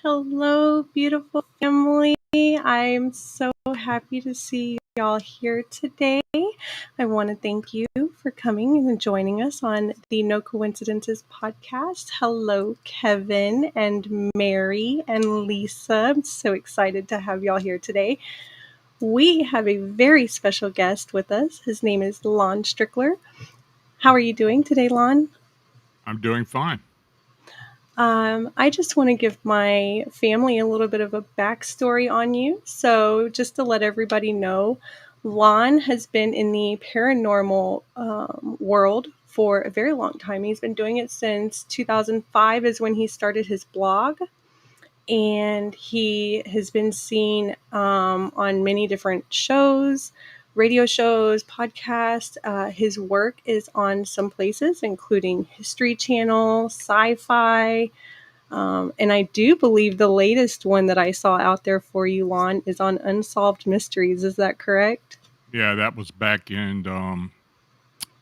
Hello, beautiful family. I'm so happy to see y'all here today. I want to thank you for coming and joining us on the No Coincidences podcast. Hello, Kevin and Mary and Lisa. I'm so excited to have y'all here today. We have a very special guest with us. His name is Lon Strickler. How are you doing today, Lon? I'm doing fine. I just want to give my family a little bit of a backstory on you. So, just to let everybody know, Lon has been in the paranormal world for a very long time. He's been doing it since 2005 is when he started his blog. And he has been seen on many different shows, radio shows, podcasts. His work is on some places, including History Channel, Syfy, and I do believe the latest one that I saw out there for you, Lon, is on Unsolved Mysteries. Is that correct? Yeah, that was back in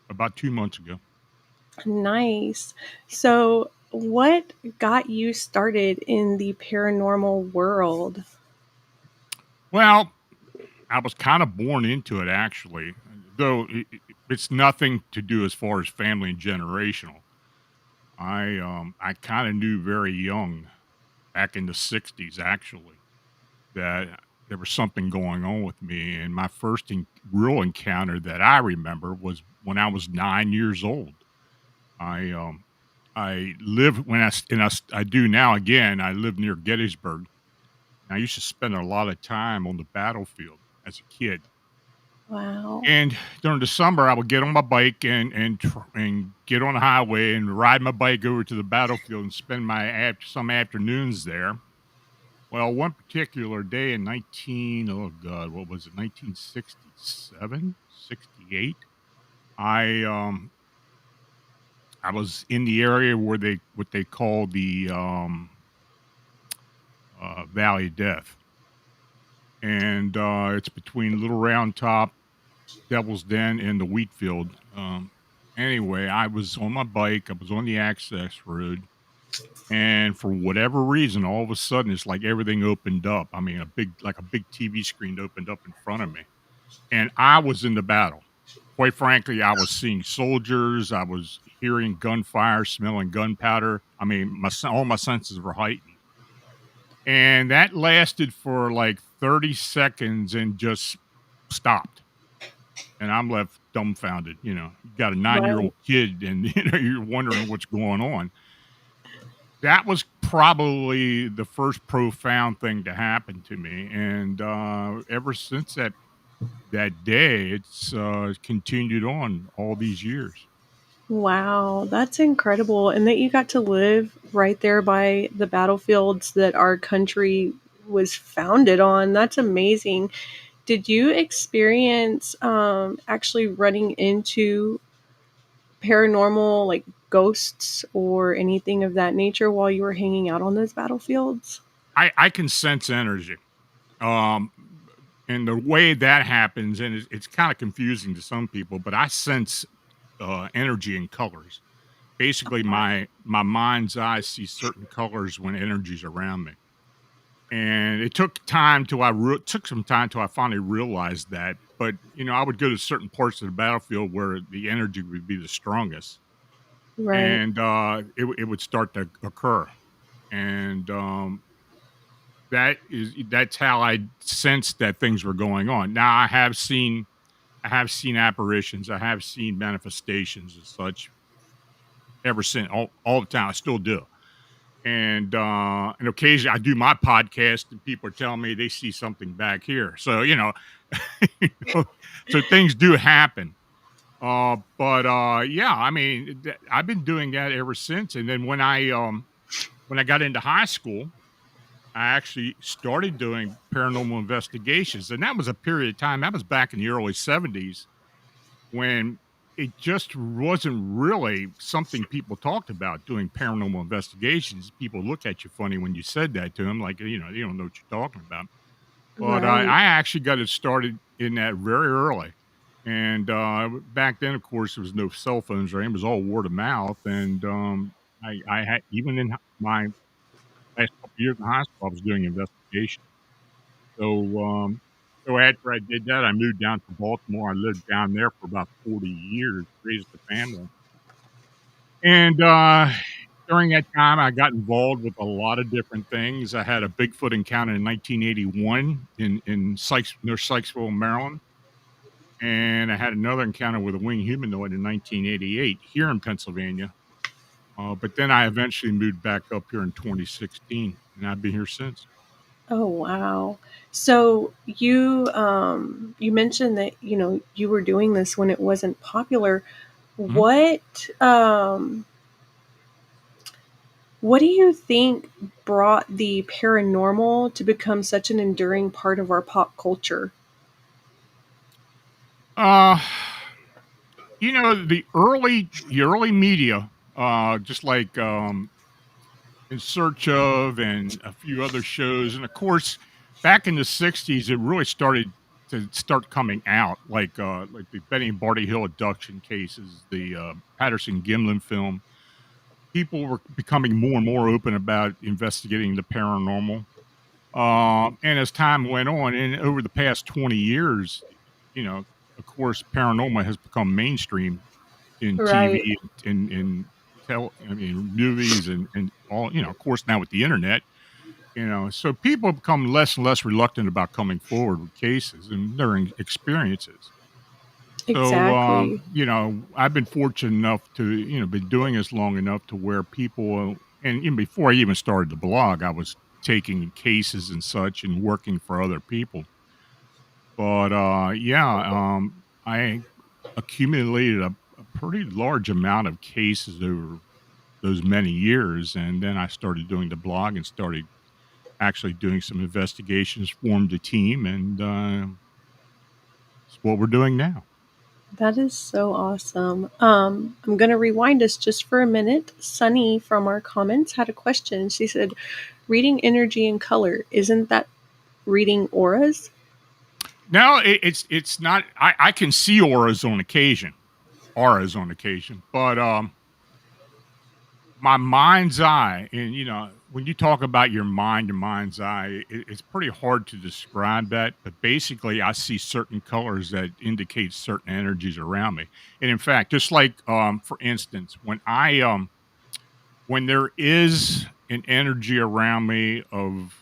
about 2 months ago. Nice. So, what got you started in the paranormal world? Well, I was kind of born into it, actually, though it's nothing to do as far as family and generational. I kind of knew very young, back in the '60s, actually, that there was something going on with me, and my first real encounter that I remember was when I was 9 years old. I I live when I do now again. I live near Gettysburg. I used to spend a lot of time on the battlefield as a kid. Wow. And during the summer, I would get on my bike and get on the highway and ride my bike over to the battlefield and spend some afternoons there. Well, one particular day in 19 oh god, what was it? 1967, 68. I I was in the area where what they call the Valley of Death, and it's between Little Round Top, Devil's Den, and the wheat field. Anyway, I was on my bike. I was on the access road, and for whatever reason, all of a sudden, it's like everything opened up. I mean, like a big TV screen opened up in front of me, and I was in the battle. Quite frankly, I was seeing soldiers. I was hearing gunfire, smelling gunpowder. I mean, all my senses were heightened, and that lasted for like 30 seconds and just stopped. And I'm left dumbfounded. You got a 9 year Right. old kid, and you're wondering what's going on. That was probably the first profound thing to happen to me, and ever since that day, it's continued on all these years. Wow, that's incredible. And that you got to live right there by the battlefields that our country was founded on. That's amazing. Did you experience actually running into paranormal, like ghosts or anything of that nature while you were hanging out on those battlefields? I can sense energy, um, and the way that happens, and it's kind of confusing to some people, but I sense energy and colors. Basically, my mind's eye sees certain colors when energy's around me. And it took some time till I finally realized that. But I would go to certain parts of the battlefield where the energy would be the strongest, Right. and it would start to occur. And that's how I sensed that things were going on. Now I have seen apparitions, I have seen manifestations and such ever since, all the time. I still do. And occasionally I do my podcast and people are telling me they see something back here. So, you know, so things do happen. But yeah, I mean, I've been doing that ever since. And then when I got into high school, I actually started doing paranormal investigations. And that was a period of time, that was back in the early '70s, when it just wasn't really something people talked about, doing paranormal investigations. People look at you funny when you said that to them, like, you don't know what you're talking about. But Right. I actually got it started in that very early. And back then, of course, there was no cell phones or anything. It was all word of mouth. And I had, even in my last couple of years in high school, I was doing investigation. So, so after I did that, I moved down to Baltimore. I lived down there for about 40 years, raised a family. And, during that time, I got involved with a lot of different things. I had a Bigfoot encounter in 1981 in Sykes near Sykesville, Maryland, and I had another encounter with a winged humanoid in 1988 here in Pennsylvania. But then I eventually moved back up here in 2016, and I've been here since. Oh wow. So you mentioned that you were doing this when it wasn't popular. Mhm. What do you think brought the paranormal to become such an enduring part of our pop culture? Uh, the early media, just like, In Search Of and a few other shows, and of course, back in the '60s, it really started to start coming out, like the Benny and Barty Hill abduction cases, the, Patterson Gimlin film. People were becoming more and more open about investigating the paranormal. And as time went on, and over the past 20 years, you know, of course, paranormal has become mainstream in Right. TV and I mean, movies and all, of course, now with the internet, so people have become less and less reluctant about coming forward with cases and their experiences. So, Exactly. I've been fortunate enough to, been doing this long enough to where people, and even before I even started the blog, I was taking cases and such and working for other people. But, yeah, I accumulated a pretty large amount of cases over those many years. And then I started doing the blog and started actually doing some investigations, formed a team, and it's what we're doing now. That is so awesome. I'm going to rewind us just for a minute. Sunny from our comments had a question. She said, reading energy and color, isn't that reading auras? Now it's not. I can see auras on occasion, but my mind's eye, and when you talk about your mind's eye, it's pretty hard to describe that. But basically, I see certain colors that indicate certain energies around me. And in fact, just like for instance, when there is an energy around me of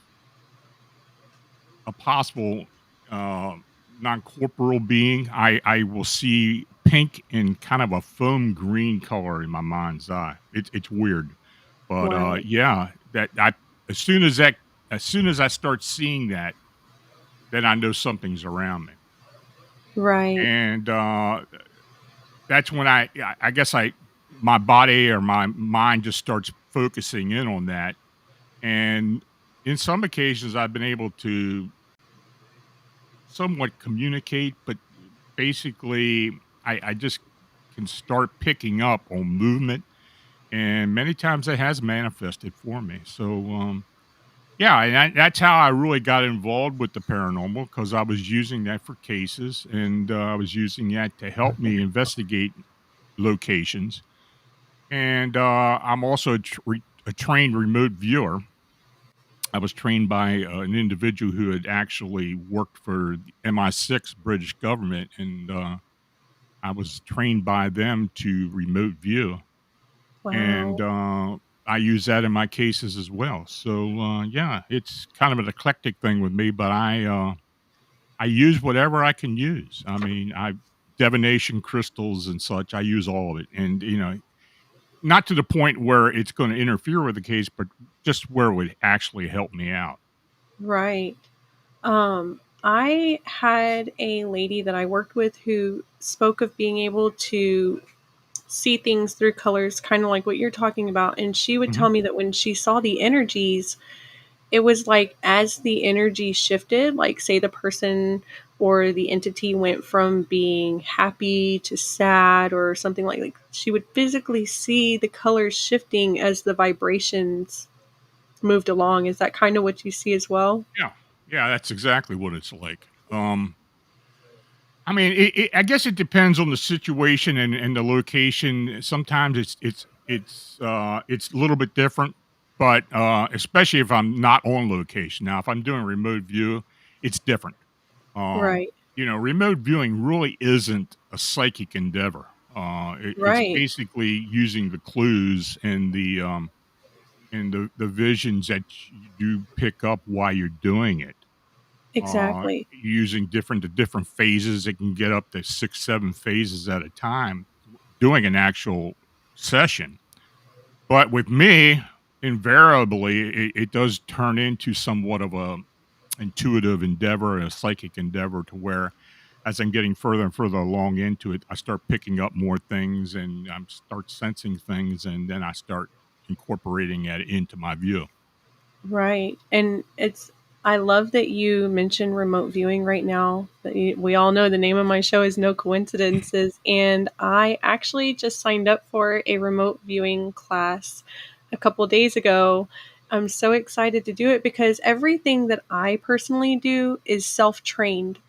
a possible uh, non-corporeal being, I will see pink and kind of a foam green color in my mind's eye. It's weird, but Wow. yeah, that I as soon as that as soon as I start seeing that, then I know something's around me, Right. and that's when I guess I my body or my mind just starts focusing in on that, and in some occasions I've been able to somewhat communicate, but basically, I just can start picking up on movement, and many times it has manifested for me. So, yeah, and that's how I really got involved with the paranormal because I was using that for cases, and I was using that to help me investigate locations. And I'm also a trained remote viewer. I was trained by an individual who had actually worked for the MI6 British government, and I was trained by them to remote view, and Wow. I use that in my cases as well. So yeah, it's kind of an eclectic thing with me, but I use whatever I can use. I mean, I divination crystals and such. I use all of it, and not to the point where it's going to interfere with the case, but just where it would actually help me out. Right. I had a lady that I worked with who spoke of being able to see things through colors, kind of like what you're talking about. And she would Hmm. tell me that when she saw the energies, it was like as the energy shifted, like say the person or the entity went from being happy to sad or something like she would physically see the colors shifting as the vibrations moved along. Is that kind of what you see as well? Yeah, yeah, that's exactly what it's like. I mean, I guess it depends on the situation and the location. Sometimes it's a little bit different, but especially if I'm not on location. Now, if I'm doing remote view, it's different. Right. Remote viewing really isn't a psychic endeavor. It's Right. basically using the clues and the visions that you do pick up while you're doing it. Exactly. Using the different phases, it can get up to 6, 7 phases at a time doing an actual session. But with me, invariably, it does turn into somewhat of a intuitive endeavor, a psychic endeavor, to where as I'm getting further and further along into it, I start picking up more things and I start sensing things, and then I start incorporating it into my view. Right. And I love that you mentioned remote viewing right now. We all know the name of my show is No Coincidences. And I actually just signed up for a remote viewing class a couple days ago. I'm so excited to do it because everything that I personally do is self trained,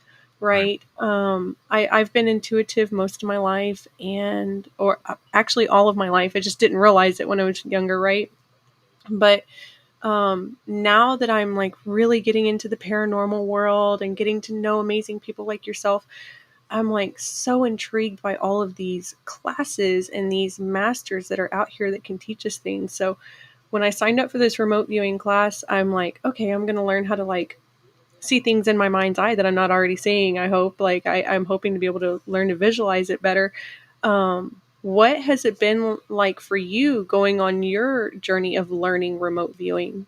Right. right? I've been intuitive most of my life, or actually all of my life. I just didn't realize it when I was younger, right? But now that I'm like really getting into the paranormal world and getting to know amazing people like yourself, I'm like so intrigued by all of these classes and these masters that are out here that can teach us things. So when I signed up for this remote viewing class, I'm like, okay, I'm going to learn how to like see things in my mind's eye that I'm not already seeing. I hope I'm hoping to be able to learn to visualize it better. What has it been like for you going on your journey of learning remote viewing?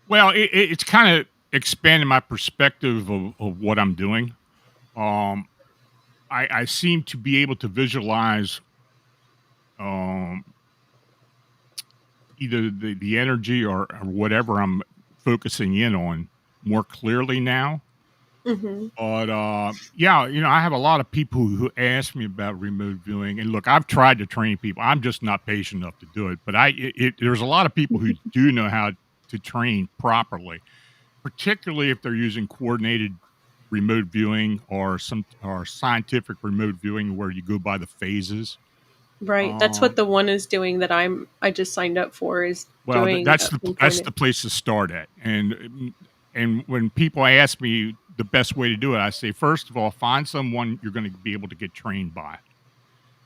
Well, it's kind of expanding my perspective of what I'm doing. Um, I seem to be able to visualize um, either the energy or whatever I'm focusing in on more clearly now. Mm-hmm. But yeah, I have a lot of people who ask me about remote viewing, and look, I've tried to train people. I'm just not patient enough to do it. But there's a lot of people who do know how to train properly, particularly if they're using coordinated remote viewing or scientific remote viewing where you go by the phases. Right. That's what Um, the one is doing that I just signed up for is well, doing some that's coordinate. the place to start at, and when people ask me the best way to do it, I say first of all, find someone you're going to be able to get trained by,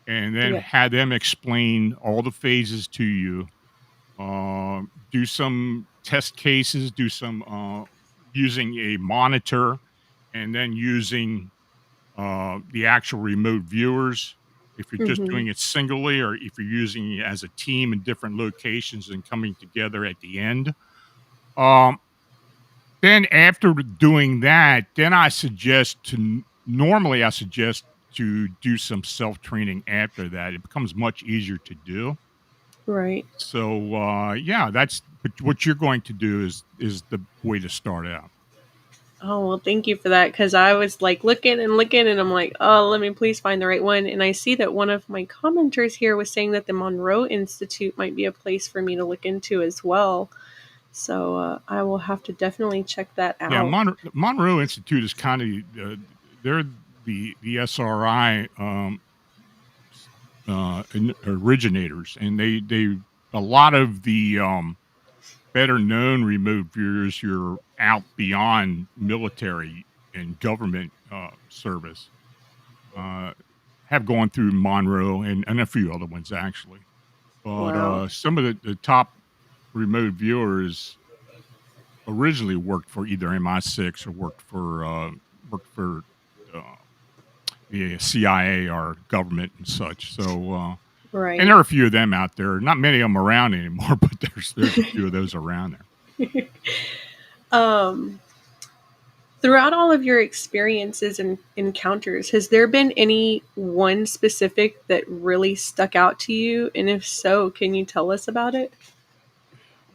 and then Yeah. have them explain all the phases to you. Do some test cases, do some using a monitor, and then using the actual remote viewers. If you're just Mm-hmm. doing it singly, or if you're using it as a team in different locations and coming together at the end. Um, then after doing that, then normally I suggest to do some self training after that. It becomes much easier to do. Right. So yeah, but what you're going to do is the way to start out. Oh well, thank you for that because I was like looking, and I'm like, oh, let me please find the right one. And I see that one of my commenters here was saying that the Monroe Institute might be a place for me to look into as well. So I will have to definitely check that Yeah, out. Monroe Institute is kind of they're the SRI originators, and they a lot of the better known remote viewers you're out beyond military and government service uh, have gone through Monroe and a few other ones actually. But Wow. some of the top remote viewers originally worked for either MI6 or worked for uh, the CIA or government and such. So and Right. there are a few of them out there. Not many of them around anymore, but there's a few of those around there. um, Throughout all of your experiences and encounters, has there been any one specific that really stuck out to you? And if so, can you tell us about it?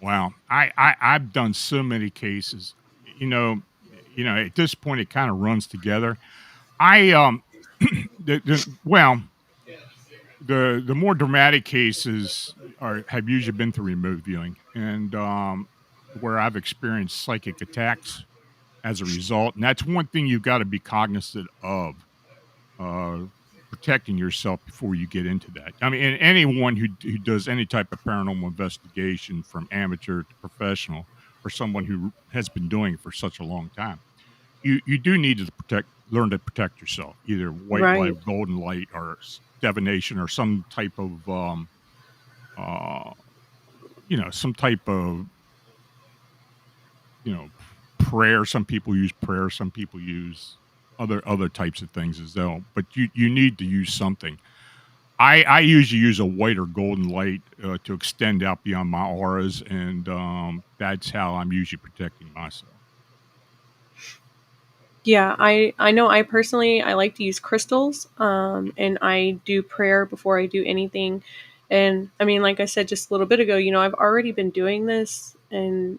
Wow, I've done so many cases. You know, at this point it kind of runs together. I well, the more dramatic cases are have usually been through remote viewing, and where I've experienced psychic attacks as a result. And that's one thing you've got to be cognizant of. Uh, protecting yourself before you get into that. I mean, and anyone who does any type of paranormal investigation, from amateur to professional, or someone who has been doing it for such a long time, you do need to learn to protect yourself, either white light, Right. golden light, or divination, or some type of uh, some type of you know prayer. Some people use prayer. Some people use other types of things as well. But you need to use something. I usually use a white or golden light to extend out beyond my auras, and that's how I'm usually protecting myself. Yeah, I know I personally I like to use crystals, and I do prayer before I do anything. And I mean, like I said just a little bit ago, I've already been doing this, and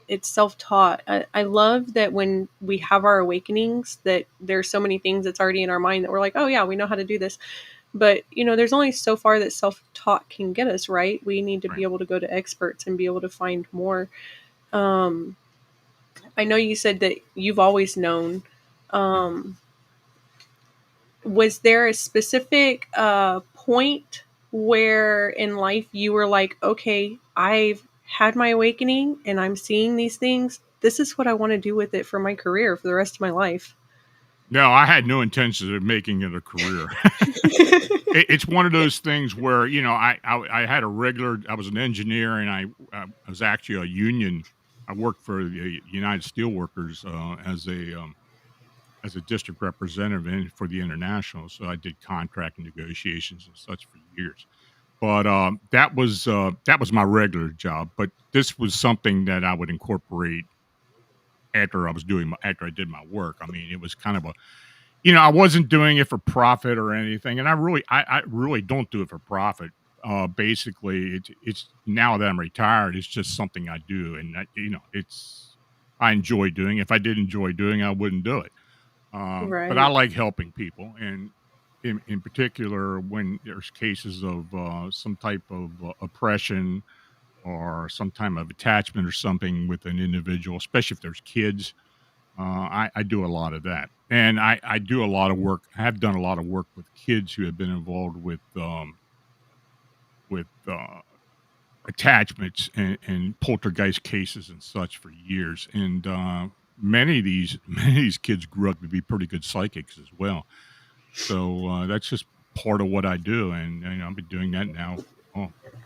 it's self-taught. I love that when we have our awakenings, that there's so many things that's already in our mind that we're like, oh yeah, we know how to do this. But there's only so far that self-taught can get us, right? We need to be Right. able to go to experts and be able to find more. Um, I know you said that you've always known. Yeah. Um, was there a specific point where in life you were like, okay, I've had my awakening and I'm seeing these things. This is what I want to do with it for my career for the rest of my life. No, I had no intentions of making it a career. It's one of those things where I had a regular. I was an engineer, and I was actually a union. I worked for the United Steelworkers as a district representative for the international. So I did contract negotiations and such for years. But that was my regular job. But this was something that I would incorporate after I did my work. I mean, it was kind of a I wasn't doing it for profit or anything, and I really don't do it for profit. Basically, it's now that I'm retired, it's just something I do, and I enjoy doing. If I did enjoy doing, I wouldn't do it. But I Right. like helping people, and in particular, when there's cases of some type of oppression or some type of attachment or something with an individual, especially if there's kids. I do a lot of that, and I do a lot of work. I have done a lot of work with kids who have been involved with attachments and poltergeist cases and such for years. And many of these kids grew up to be pretty good psychics as well. So that's just part of what I do, and I've been doing that now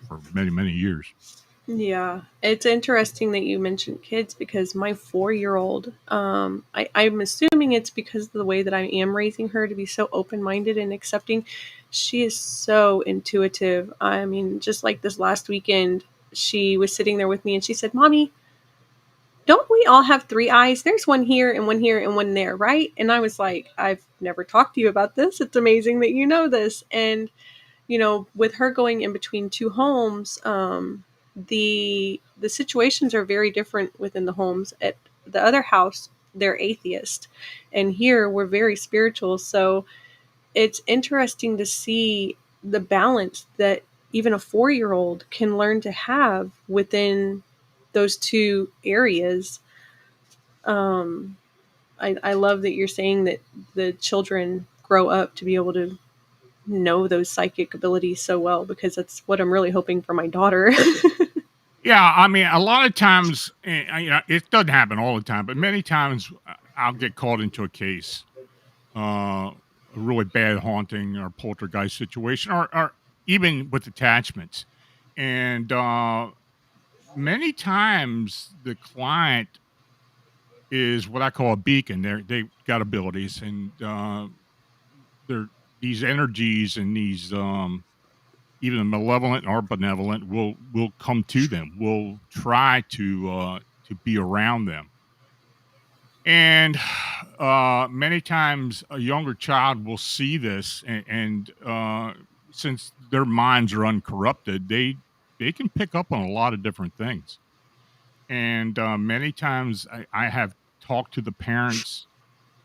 for many years. Yeah, it's interesting that you mentioned kids because my 4 year old, I'm assuming it's because of the way that I am raising her to be so open minded and accepting. She is so intuitive. I mean, just like this last weekend, she was sitting there with me and she said, Mommy, don't we all have three eyes? There's one here and one here and one there, right? And I was like, I've never talked to you about this. It's amazing that you know this. And with her going in between two homes, the situations are very different within the homes. At the other house, they're atheist, and here we're very spiritual. So it's interesting to see the balance that even a 4 year old can learn to have within those two areas. Um, I love that you're saying that the children grow up to be able to know those psychic abilities so well because that's what I'm really hoping for my daughter. Yeah, I mean, a lot of times, it doesn't happen all the time, but many times I'll get called into a case, a really bad haunting or poltergeist situation, or even with attachments. And many times the client is what I call a beacon. They've got abilities, and they're these energies and these even malevolent or benevolent will come to them. Will try to be around them. And many times a younger child will see this, and since their minds are uncorrupted, they can pick up on a lot of different things. And many times I have talked to the parents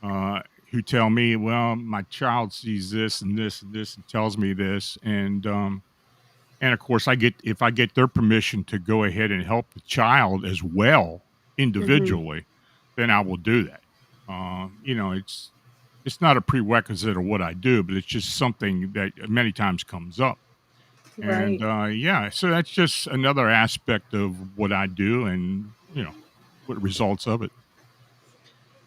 uh, who tell me, "Well, my child sees this and this and this, and tells me this," and of course, I get if I get their permission to go ahead and help the child as well Hmm. individually, then I will do that. It's it's not a prerequisite of what I do, but it's just something that many times comes up. And Right. yeah, so that's just another aspect of what I do, and what results of it.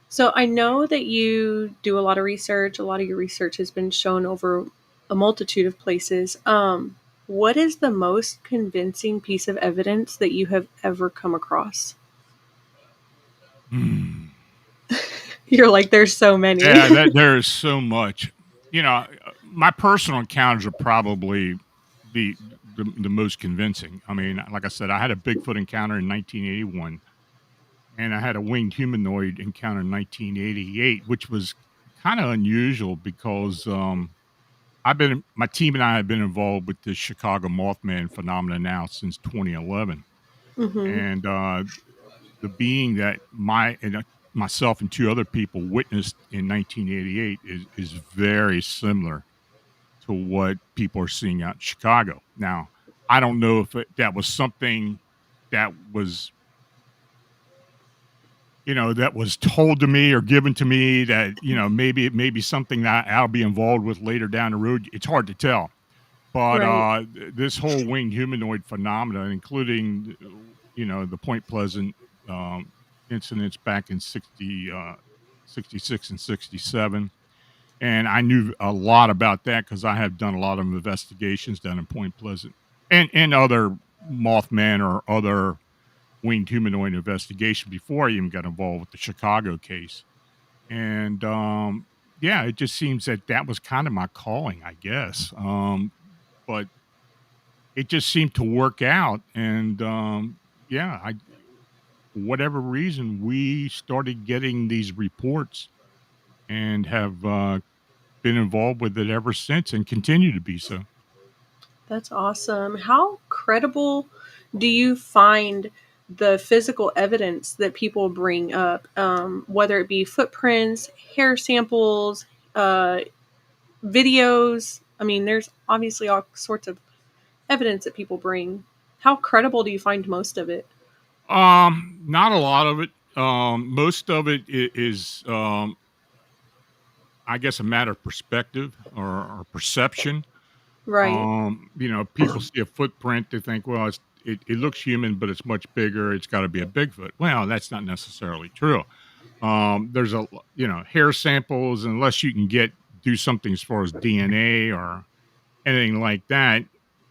So I know that you do a lot of research. A lot of your research has been shown over a multitude of places. What is the most convincing piece of evidence that you have ever come across? Hmm. You're like, there's so many. Yeah, that there is so much. My personal encounters are probably the the most convincing. I mean, like I said, I had a Bigfoot encounter in 1981, and I had a winged humanoid encounter in 1988, which was kind of unusual because my team and I have been involved with the Chicago Mothman phenomenon now since 2011, Hmm. and the being that myself and two other people witnessed in 1988 is very similar to what people are seeing out in Chicago. Now, I don't know if that was something that was that was told to me or given to me, that maybe it may be something that I'll be involved with later down the road. It's hard to tell. But Right. this whole winged humanoid phenomena, including the Point Pleasant incidents back in 66 and 67. And I knew a lot about that because I have done a lot of investigations down in Point Pleasant and other Mothman or other winged humanoid investigation before I even got involved with the Chicago case. And yeah, it just seems that that was kind of my calling, I guess. But it just seemed to work out. And yeah, for whatever reason, we started getting these reports and have been involved with it ever since and continue to be so. That's awesome. How credible do you find the physical evidence that people bring up, whether it be footprints, hair samples, uh, videos? I mean, there's obviously all sorts of evidence that people bring. How credible do you find most of it? Not a lot of it. Most of it is, I guess, a matter of perspective or perception. Right. People see a footprint, they think, well, it looks human, but it's much bigger. It's got to be a Bigfoot. Well, that's not necessarily true. There's hair samples, unless you can do something as far as DNA or anything like that.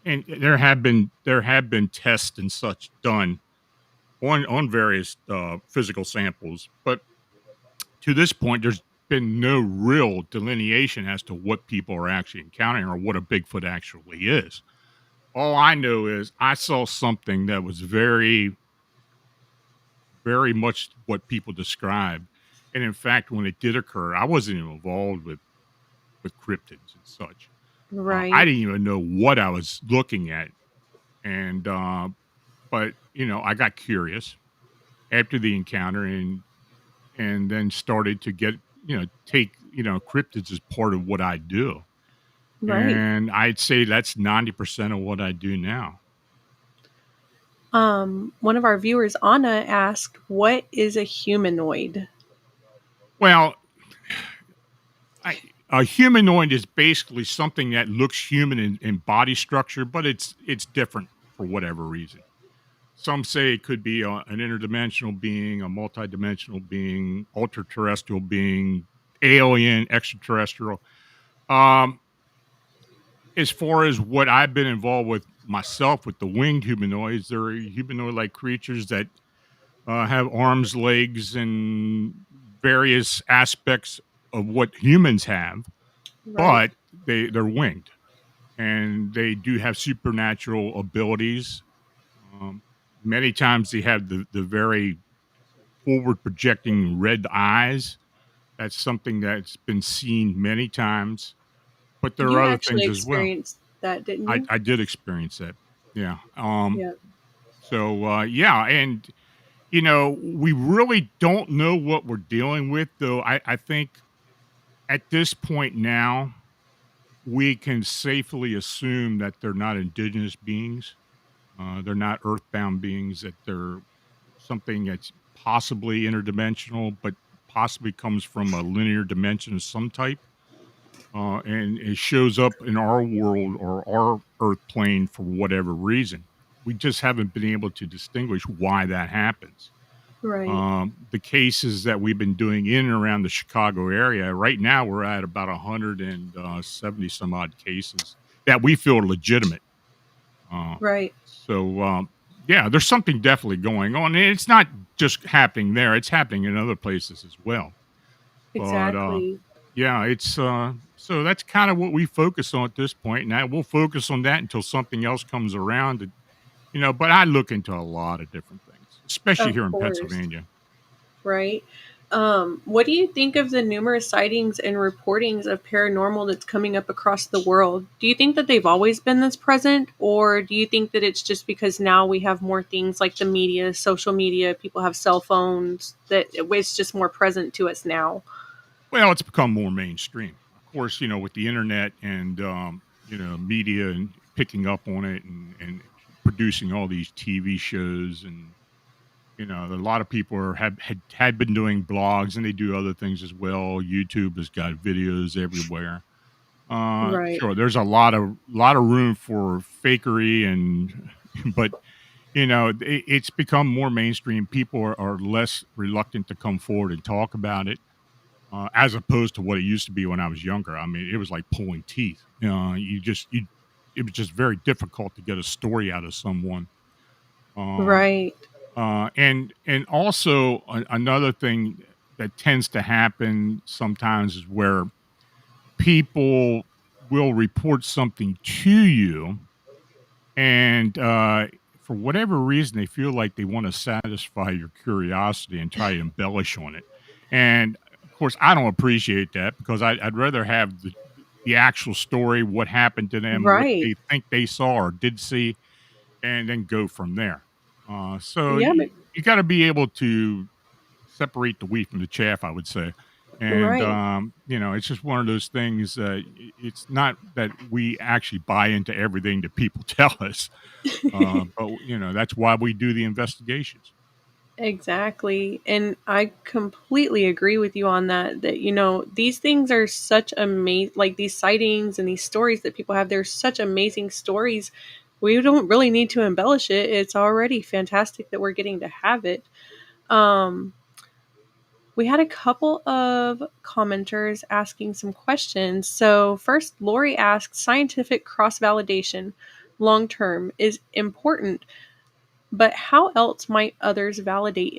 And there have been tests and such done on various physical samples, but to this point, there's been no real delineation as to what people are actually encountering or what a Bigfoot actually is. All I know is I saw something that was very, very much what people describe. And in fact, when it did occur, I wasn't even involved with cryptids and such. I Right. didn't even know what I was looking at, and but I got curious after the encounter, and then started to take cryptids as part of what I do, Right. and I'd say that's 90% of what I do now. One of our viewers, Anna, asked, "What is a humanoid?" Well, I, a humanoid is basically something that looks human in body structure, but it's different for whatever reason. Some say it could be an interdimensional being, a multidimensional being, ultra terrestrial being, alien, extraterrestrial. Um, as far as what I've been involved with myself with the winged humanoids, they're humanoid like creatures that have arms, legs, and various aspects of what humans have, Right. but they're winged and they do have supernatural abilities. Um, Many times they have the very forward projecting red eyes. That's something that's been seen many times, but there You are other actually things as well. experienced that, didn't I you? I did experience that. Yeah. Yeah. So yeah, and we really don't know what we're dealing with, though. I think at this point now, we can safely assume that they're not indigenous beings. They're not earthbound beings. That they're something that's possibly interdimensional, but possibly comes from a linear dimension of some type, and it shows up in our world or our Earth plane for whatever reason. We just haven't been able to distinguish why that happens. Right. The cases that we've been doing in and around the Chicago area, right now we're at about 170 some odd cases that we feel are legitimate. Uh, Right. so, yeah, there's something definitely going on. And it's not just happening there, it's happening in other places as well. But Exactly. yeah, it's so that's kind of what we focus on at this point. And we'll focus on that until something else comes around. But I look into a lot of different things, especially Of here in course. Pennsylvania. Right. What do you think of the numerous sightings and reportings of paranormal that's coming up across the world? Do you think that they've always been this present, or do you think that it's just because now we have more things like the media, social media, people have cell phones, that it's just more present to us now? Well, it's become more mainstream. Of course, with the internet and media and picking up on it and producing all these TV shows and a lot of people had been doing blogs and they do other things as well. YouTube has got videos everywhere. Right. Sure, there's a lot of room for fakery and but it's become more mainstream. People are less reluctant to come forward and talk about it, as opposed to what it used to be when I was younger. I mean, it was like pulling teeth. It was just very difficult to get a story out of someone. Um, Right. and also another thing that tends to happen sometimes is where people will report something to you, and for whatever reason, they feel like they want to satisfy your curiosity and try to embellish on it. And of course, I don't appreciate that because I'd rather have the actual story, what happened to them, what Right. they think they saw or did see, and then go from there. So Yeah, but you got to be able to separate the wheat from the chaff, I would say. And right. it's just one of those things. It's not that we actually buy into everything that people tell us, but that's why we do the investigations. Exactly. And I completely agree with you on that. That, these things are such amazing, like these sightings and these stories that people have, they're such amazing stories. We don't really need to embellish it. It's already fantastic that we're getting to have it. Um, we had a couple of commenters asking some questions. So, first, Lori asked scientific cross validation long term is important, but how else might others validate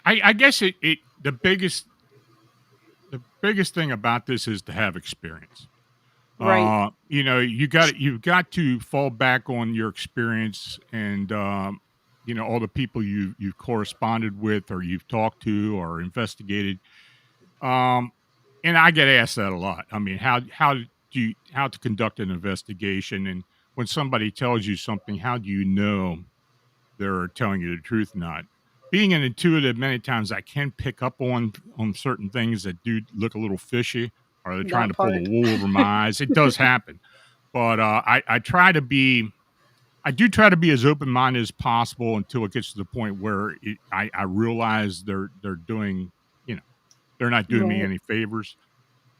I guess the biggest thing about this is to have experience. Right. You've got to fall back on your experience and all the people you've corresponded with or you've talked to or investigated. Um, and I get asked that a lot. I mean, how to conduct an investigation, and when somebody tells you something, how do you know they're telling you the truth or not? Being an intuitive, many times I can pick up on certain things that do look a little fishy, or they're trying That to pull the part. wool over my eyes. It does happen, but I do try to be as open minded as possible until it gets to the point where I realize they're doing you know they're not doing me Right. any favors.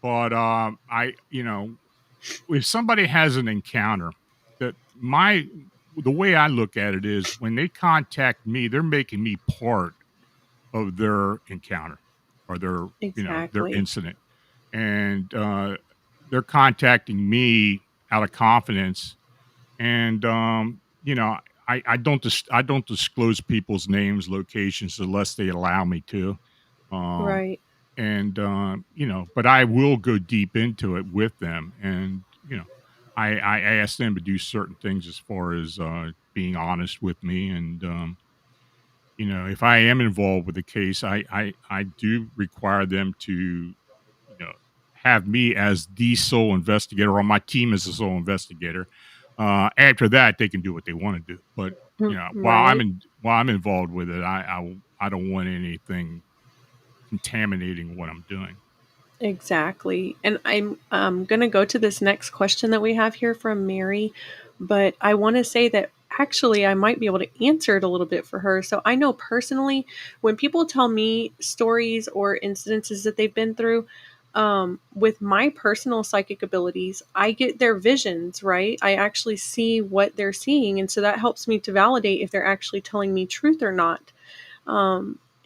But if somebody has an encounter, that my the way I look at it is when they contact me, they're making me part of their encounter or their Exactly. incident, and they're contacting me out of confidence. And I don't disclose people's names, locations unless they allow me to. Um, Right. and but I will go deep into it with them, and I ask them to do certain things as far as being honest with me, and if I am involved with the case, I do require them to have me as the sole investigator or my team as the sole investigator. After that, they can do what they want to do, but while Right. while I'm involved with it, I don't want anything contaminating what I'm doing. Exactly. And I'm going to go to this next question that we have here from Mary, but I want to say that actually, I might be able to answer it a little bit for her. So I know personally, when people tell me stories or incidences that they've been through, with my personal psychic abilities, I get their visions, right? I actually see what they're seeing. And so that helps me to validate if they're actually telling me truth or not.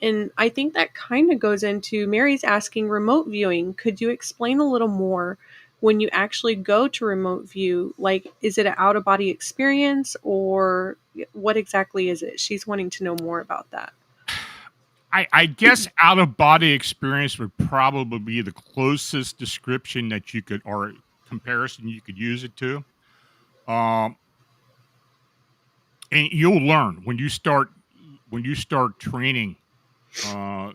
And I think that kind of goes into Mary's asking remote viewing. Could you explain a little more when you actually go to remote view? Like, is it an out of body experience or what exactly is it? She's wanting to know more about that. I guess out of body experience would probably be the closest description that you could, or comparison you could use it to. Um, and you'll learn when you start training. Uh,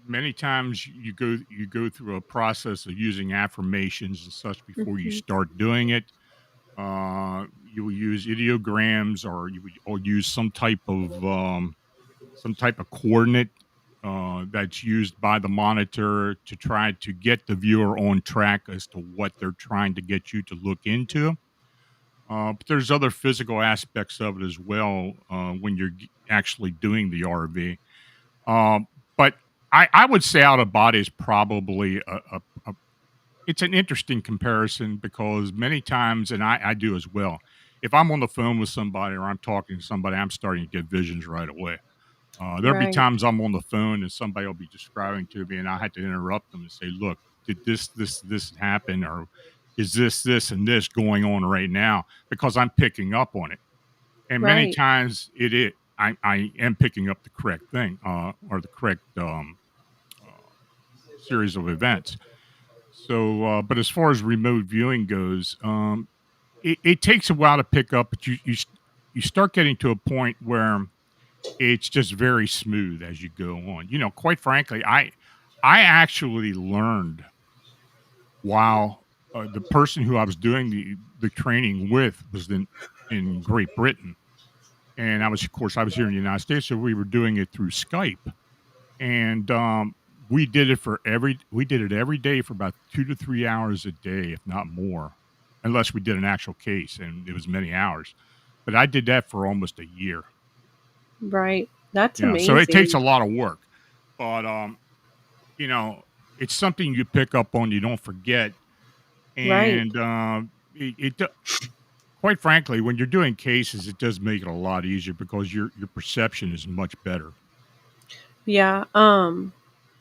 Many times you go through a process of using affirmations and such before you Hmm. start doing it. You will use ideograms, or or use some type of coordinate that's used by the monitor to try to get the viewer on track as to what they're trying to get you to look into. But there's other physical aspects of it as well when you're actually doing the RV. Um, but I would say out of body is probably it's an interesting comparison because many times, and I do as well, if I'm on the phone with somebody or I'm talking to somebody, I'm starting to get visions right away. There'll be Right, times I'm on the phone and somebody will be describing to me, and I had to interrupt them and say, "Look, did this happen, or is this and this going on right now?" Because I'm picking up on it, and many right, times I am picking up the correct thing, or the correct uh, series of events. So, but as far as remote viewing goes, it takes a while to pick up, but you start getting to a point where it's just very smooth as you go on. Quite frankly, I actually learned while the person who I was doing the training with was in Great Britain, and of course, I was here in the United States, so we were doing it through Skype, and we did it every day for about 2 to 3 hours a day, if not more, unless we did an actual case, and it was many hours. But I did that for almost a year. right. That's So it takes a amazing. lot of work, but you know, it's something you pick up on, you don't forget, Right. and quite frankly, when you're doing cases, it does make it a lot easier because your perception is much better. Yeah.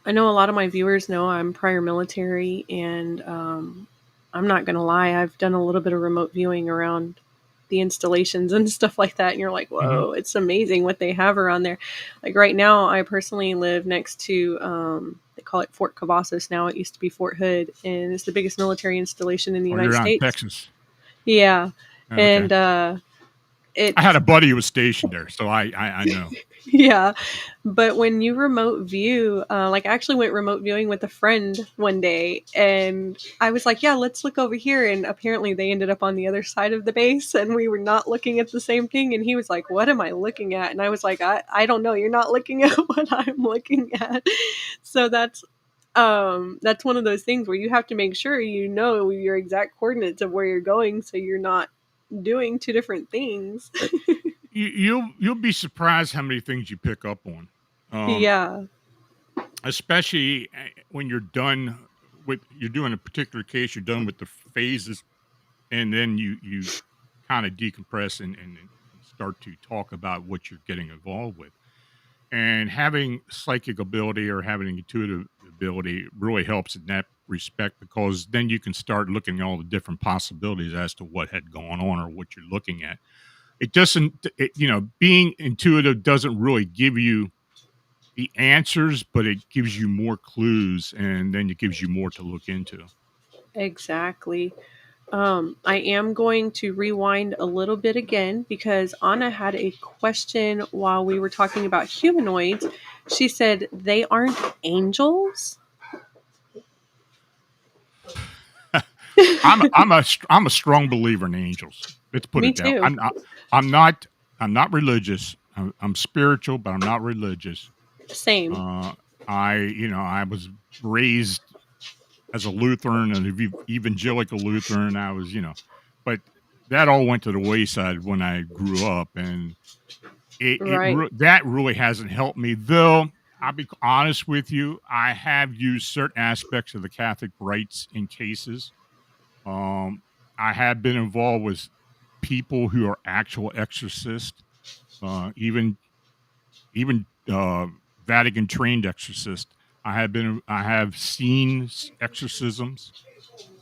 I know a lot of my viewers know I'm prior military, and I'm not gonna lie, I've done a little bit of remote viewing around the installations and stuff like that, and you're like, Hmm. whoa, it's amazing what they have around there. Like right now, I personally live next to they call it Fort Cavazos now. It used to be Fort Hood, and it's the biggest military installation in the Or United you're out in States. Texas. Yeah, Okay. and I had it's a buddy who was stationed there, so I know. yeah, but when you remote view, like I actually went remote viewing with a friend one day, and I was like, "Yeah, let's look over here." And apparently, they ended up on the other side of the base, and we were not looking at the same thing. And he was like, "What am I looking at?" And I was like, "I don't know. You're not looking at what I'm looking at." So that's one of those things where you have to make sure you know your exact coordinates of where you're going, so you're not doing two different things. You'll be surprised how many things you pick up on, um, Yeah, especially when you're doing a particular case. You're done with the phases, and then you kind of decompress and start to talk about what you're getting involved with. And having psychic ability or having intuitive ability really helps in that respect because then you can start looking at all the different possibilities as to what had gone on or what you're looking at. It doesn't, being intuitive doesn't really give you the answers, but it gives you more clues and then it gives you more to look into. exactly. I am going to rewind a little bit again because Anna had a question while we were talking about humanoids. She said they aren't angels. I'm a strong believer in angels. Let's put Me it that. too. I'm not I'm not religious. I'm spiritual, but I'm not religious. Same. Uh, I was raised as a Lutheran and evangelical Lutheran. I was, but that all went to the wayside when I grew up, and Right. that really hasn't helped me. Though I'll be honest with you, I have used certain aspects of the Catholic rites in cases. Um, I have been involved with people who are actual exorcists, even Vatican trained exorcists. I have seen exorcisms.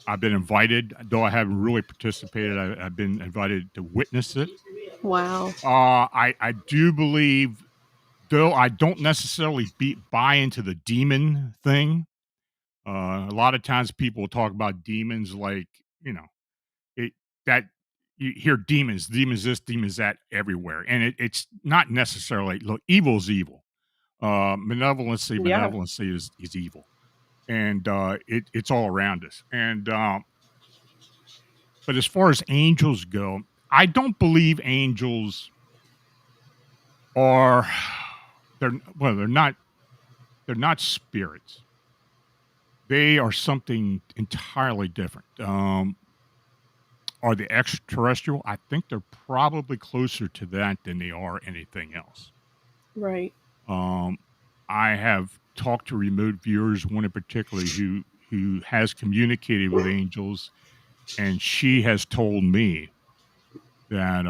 I've been invited, though I haven't really participated. I've been invited to witness it. Wow. I do believe, though I don't necessarily buy into the demon thing. A lot of times people talk about demons like, you know, it that you hear demons this, demons that everywhere, and it's not necessarily, look, evil's evil. Yeah. Malevolency is evil, and it's all around us. And but as far as angels go, I don't believe angels are they're not spirits. They are something entirely different. Are they extraterrestrial? I think they're probably closer to that than they are anything else. Right. Um, I have talked to remote viewers, one in particular who has communicated with angels, and she has told me that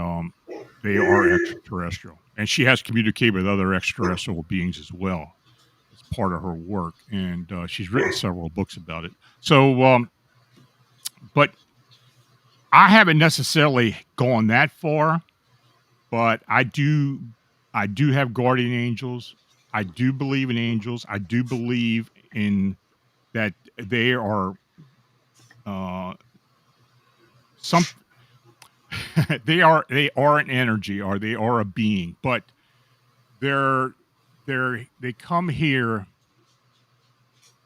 they are extraterrestrial, and she has communicated with other extraterrestrial beings as well as part of her work, and she's written several books about it. So, but I haven't necessarily gone that far, but I do have guardian angels. I do believe in angels. I do believe in that they are uh some they are an energy, or they are a being, but they're they come here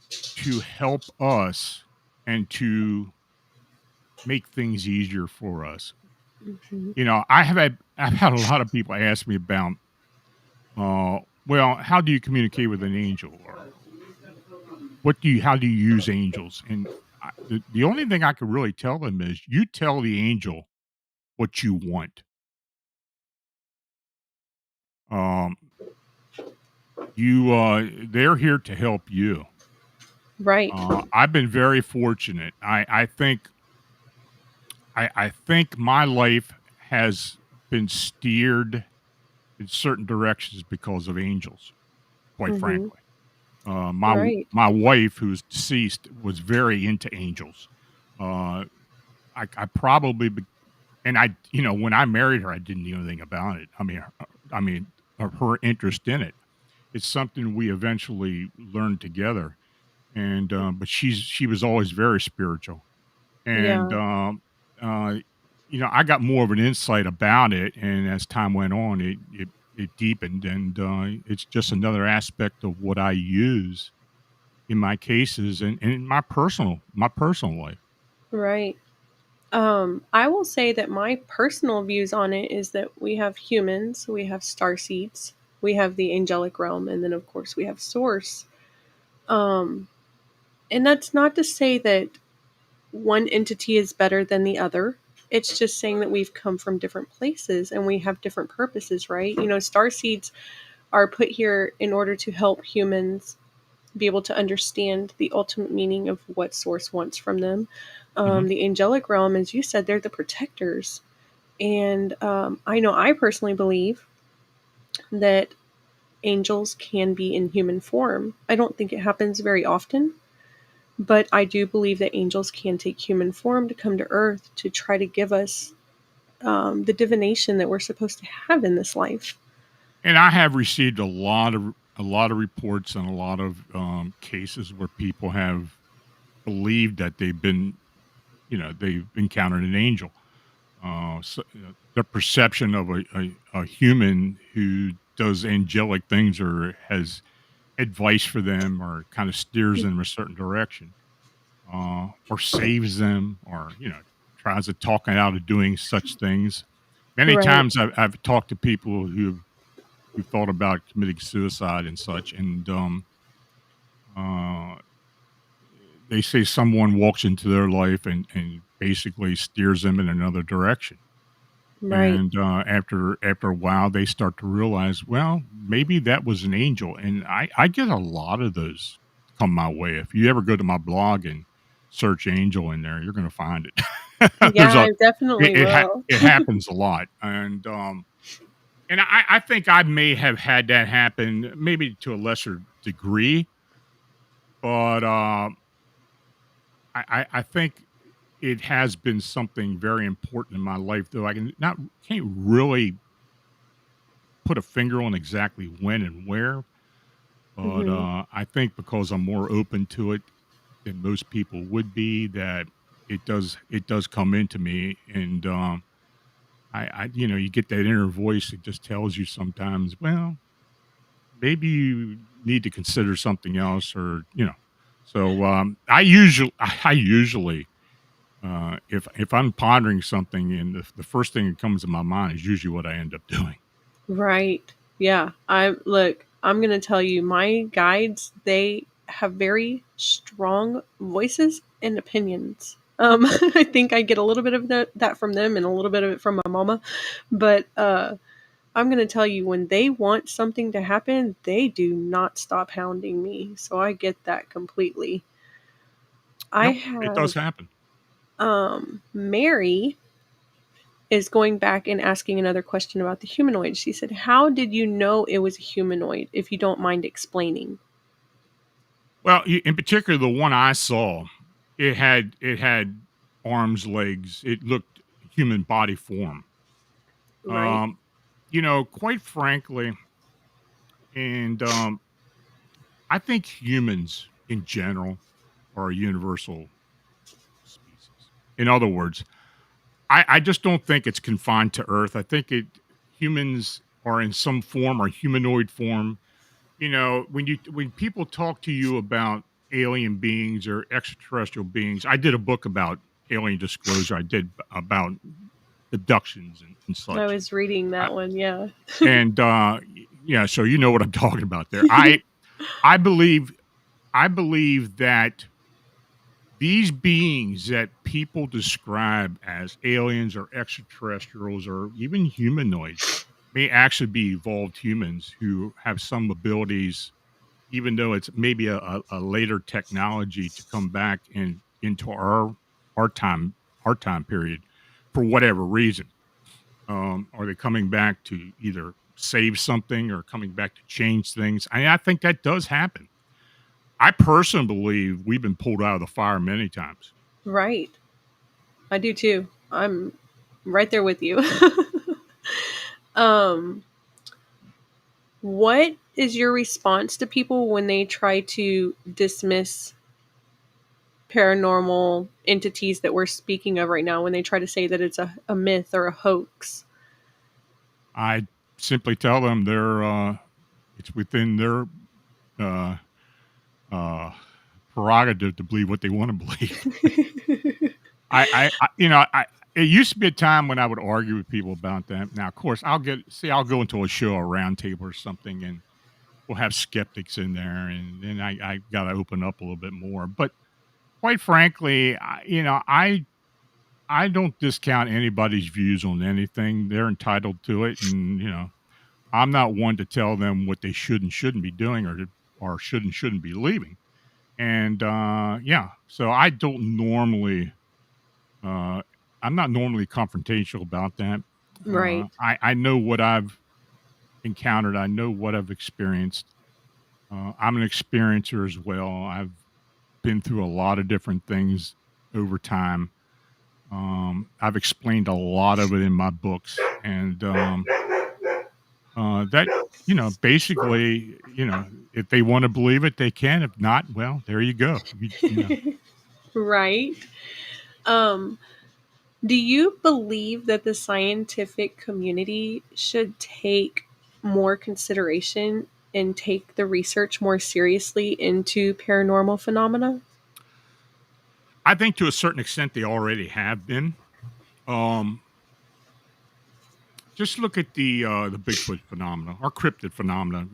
to help us and to make things easier for us. Mhm. You know, I've had a lot of people ask me about well, how do you communicate with an angel, or how do you use angels? And the only thing I could really tell them is, you tell the angel what you want. Um, they're here to help you. Right. I've been very fortunate. I think my life has been steered in certain directions because of angels, quite Mhm. frankly. Right. My wife, who's deceased, was very into angels. Uh, I probably and I, you know, when I married her, I didn't know anything about it. I mean, her interest in it. It's something we eventually learned together, and but she was always very spiritual, and Yeah. uh, you know, I got more of an insight about it, and as time went on, it deepened, and it's just another aspect of what I use in my cases, and in my personal life. Right. I will say that my personal views on it is that we have humans, we have star seeds, we have the angelic realm, and then of course we have source. Um, and that's not to say that one entity is better than the other. It's just saying that we've come from different places and we have different purposes, right? You know, star seeds are put here in order to help humans be able to understand the ultimate meaning of what source wants from them. Hmm. The angelic realm, as you said, they're the protectors. And I know I personally believe that angels can be in human form. I don't think it happens very often, but I do believe that angels can take human form to come to earth to try to give us the divination that we're supposed to have in this life. And I have received a lot of reports and a lot of cases where people have believed that they've been, you know, they've encountered an angel. The perception of a human who does angelic things, or has advice for them, or kind of steers them in a certain direction, or saves them, or, you know, tries to talk them out of doing such things. Many Right, times I've talked to people who thought about committing suicide and such, and uh, they say someone walks into their life and basically steers them in another direction. Right. And after a while, they start to realize, well, maybe that was an angel. And I get a lot of those come my way. If you ever go to my blog and search angel in there, you're going to find it. Yeah, There's a I definitely will. it happens a lot, and I think I may have had that happen, maybe to a lesser degree, but I think it has been something very important in my life, though I can't really put a finger on exactly when and where. But Mhm. I think because I'm more open to it than most people would be, that it does come into me, and you get that inner voice that just tells you sometimes, well, maybe you need to consider something else, or So I usually if I'm pondering something, and the first thing that comes to my mind is usually what I end up doing. Right. Yeah. I'm going to tell you, my guides, they have very strong voices and opinions. I think I get a little bit of that from them and a little bit of it from my mama. But I'm going to tell you, when they want something to happen, they do not stop hounding me. So I get that completely. I Yep, it does have happen. Mary is going back and asking another question about the humanoid. She said, "How did you know it was a humanoid, if you don't mind explaining?" Well, in particular, the one I saw, it had arms, legs. It looked human body form. Right? Um, quite frankly, and I think humans in general are a universal species. In other words, I just don't think it's confined to Earth. I think humans are in some form or humanoid form. When people talk to you about alien beings or extraterrestrial beings, I did a book about alien disclosure. I did about abductions and I such. was reading I, that one, yeah. and yeah, so you know what I'm talking about there. I believe I believe that these beings that people describe as aliens or extraterrestrials or even humanoids may actually be evolved humans who have some abilities, even though it's maybe a later technology to come back into our time our time period for whatever reason. Are they coming back to either save something or coming back to change things? I think that does happen. I personally believe we've been pulled out of the fire many times. Right. I do too. I'm right there with you. um, what is your response to people when they try to dismiss paranormal entities that we're speaking of right now, when they try to say that it's a myth or a hoax? I simply tell them it's within their uh, uh, prerogative to believe what they want to believe. It used to be a time when I would argue with people about that. Now, of course, I'll go into a show, a round table or something, and we'll have skeptics in there, and then I got to open up a little bit more. But quite frankly, I don't discount anybody's views on anything. They're entitled to it, and I'm not one to tell them what they should and shouldn't be doing, or should and shouldn't be leaving. And yeah, so uh, I'm not normally confrontational about that. Right. I know what I've encountered. I know what I've experienced. I'm an experiencer as well. I've been through a lot of different things over time. I've explained a lot of it in my books, and that basically, if they want to believe it, they can. If not, well, there you go. Right. Um, do you believe that the scientific community should take more consideration and take the research more seriously into paranormal phenomena? I think to a certain extent they already have been. Um, just look at the Bigfoot phenomena or cryptid phenomena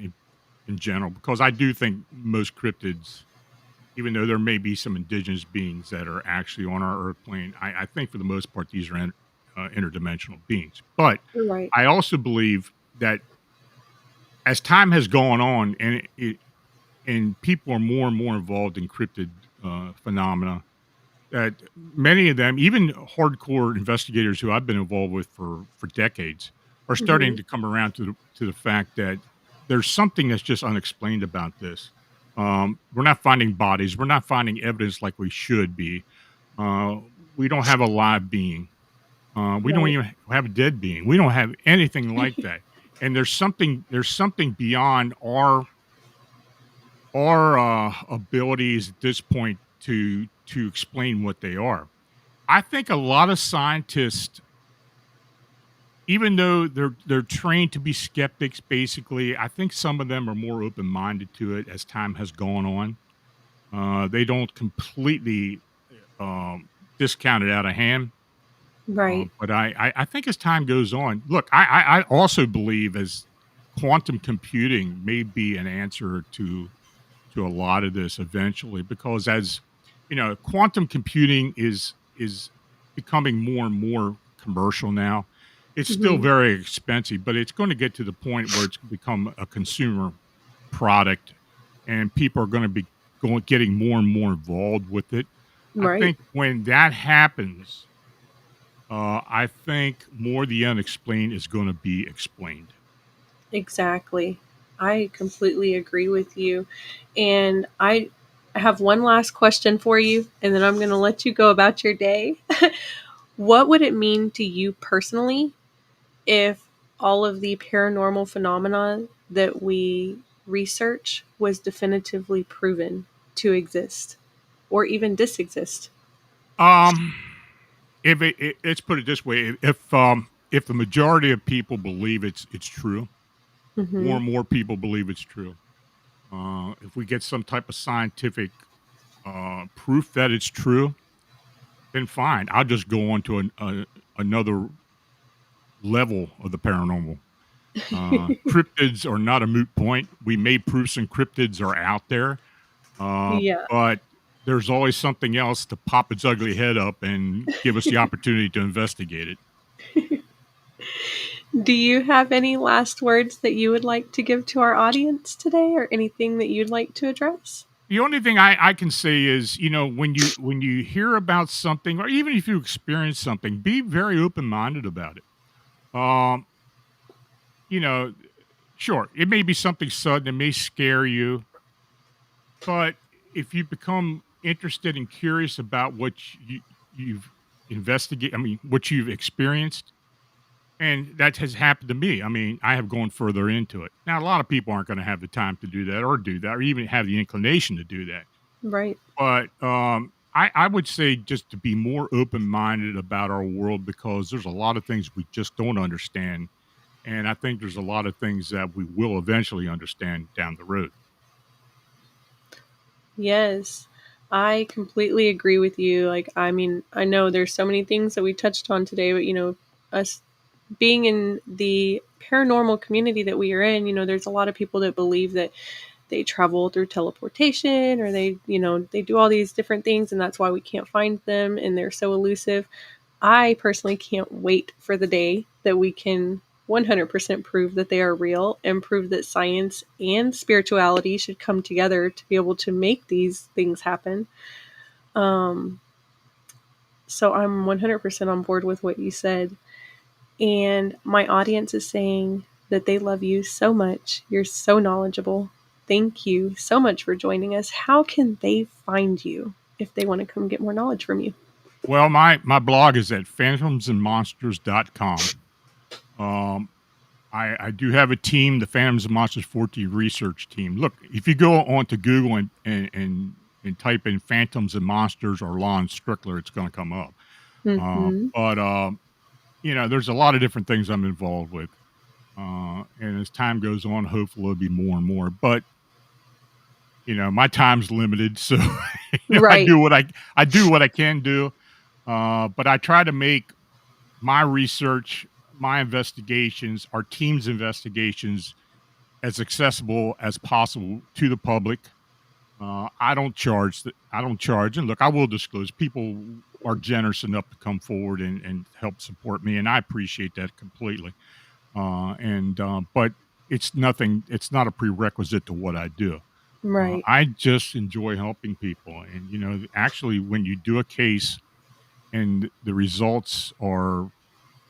in general, because I do think most cryptids even though there may be some indigenous beings that are actually on our earth plane, I think for the most part these are interdimensional beings. But Right. I also believe that as time has gone on and people are more and more involved in cryptid phenomena, that many of them, even hardcore investigators who I've been involved with for decades, are starting Mhm. to come around to the fact that there's something that's just unexplained about this. We're not finding bodies. We're not finding evidence like we should be. Uh, we don't have a live being. We don't Right. even have a dead being. We don't have anything like that. And there's something beyond our abilities at this point to explain what they are. I think a lot of scientists, even though they're trained to be skeptics, basically, I think some of them are more open minded to it as time has gone on. They don't completely discount it out of hand. Right. But I think as time goes on, look, I also believe as quantum computing may be an answer to a lot of this eventually, because as you know, quantum computing is becoming more and more commercial now. It's still Mhm. very expensive, but it's going to get to the point where it's become a consumer product, and people are going to be getting more and more involved with it. I Right. think when that happens, I think more of the unexplained is going to be explained. Exactly. I completely agree with you. And I have one last question for you, and then I'm going to let you go about your day. What would it mean to you personally if all of the paranormal phenomena that we research was definitively proven to exist or even disexist? Um, if let's put it this way, if the majority of people believe it's true, more Hmm. and more people believe it's true. If we get some type of scientific proof that it's true, then fine. I'll just go on to another level of the paranormal. Cryptids are not a moot point. We may prove some cryptids are out there, Yeah. but there's always something else to pop its ugly head up and give us the opportunity to investigate it. Do you have any last words that you would like to give to our audience today or anything that you'd like to address? The only thing I can say is, you know, when you hear about something, or even if you experience something, be very open minded about it. Um, you know, sure, it may be something sudden, it may scare you, but if you become interested and curious about what you've investigated, I mean, what you've experienced, and that has happened to me. I mean, I have gone further into it. Now, a lot of people aren't going to have the time to do that, or even have the inclination to do that. Right. But I would say just to be more open minded about our world, because there's a lot of things we just don't understand, and I think there's a lot of things that we will eventually understand down the road. Yes. I completely agree with you. Like, I mean, I know there's so many things that we touched on today, but us being in the paranormal community that we are in, there's a lot of people that believe that they travel through teleportation or they do all these different things and that's why we can't find them and they're so elusive. I personally can't wait for the day that we can 100% prove that they are real and prove that science and spirituality should come together to be able to make these things happen. Um, so I'm 100% on board with what you said. And my audience is saying that they love you so much. You're so knowledgeable. Thank you so much for joining us. How can they find you if they want to come get more knowledge from you? Well, my blog is at phantomsandmonsters.com. Um, I do have a team, the Phantoms and Monsters 14 research team. Look, if you go onto Google and type in Phantoms and Monsters or Lon Strickler, it's going to come up. Mm-hmm. But you know, there's a lot of different things I'm involved with, and as time goes on, hopefully there'll be more and more. But you know, my time's limited, so you know, Right. I do what I can do, but I try to make my research, my investigations, our team's investigations as accessible as possible to the public. I don't charge. And look, I will disclose. People are generous enough to come forward and help support me, and I appreciate that completely. But it's nothing. It's not a prerequisite to what I do. Right. I just enjoy helping people, and actually, when you do a case and the results are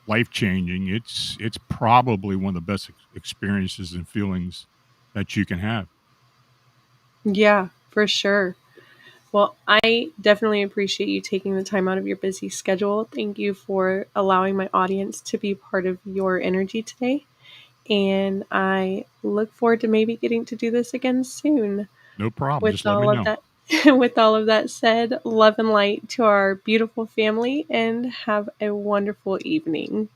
life changing, it's probably one of the best experiences and feelings that you can have. Yeah, for sure. Well, I definitely appreciate you taking the time out of your busy schedule. Thank you for allowing my audience to be part of your energy today. And I look forward to maybe getting to do this again soon. No problem. With Just let me all of know. that with all of that said, love and light to our beautiful family and have a wonderful evening.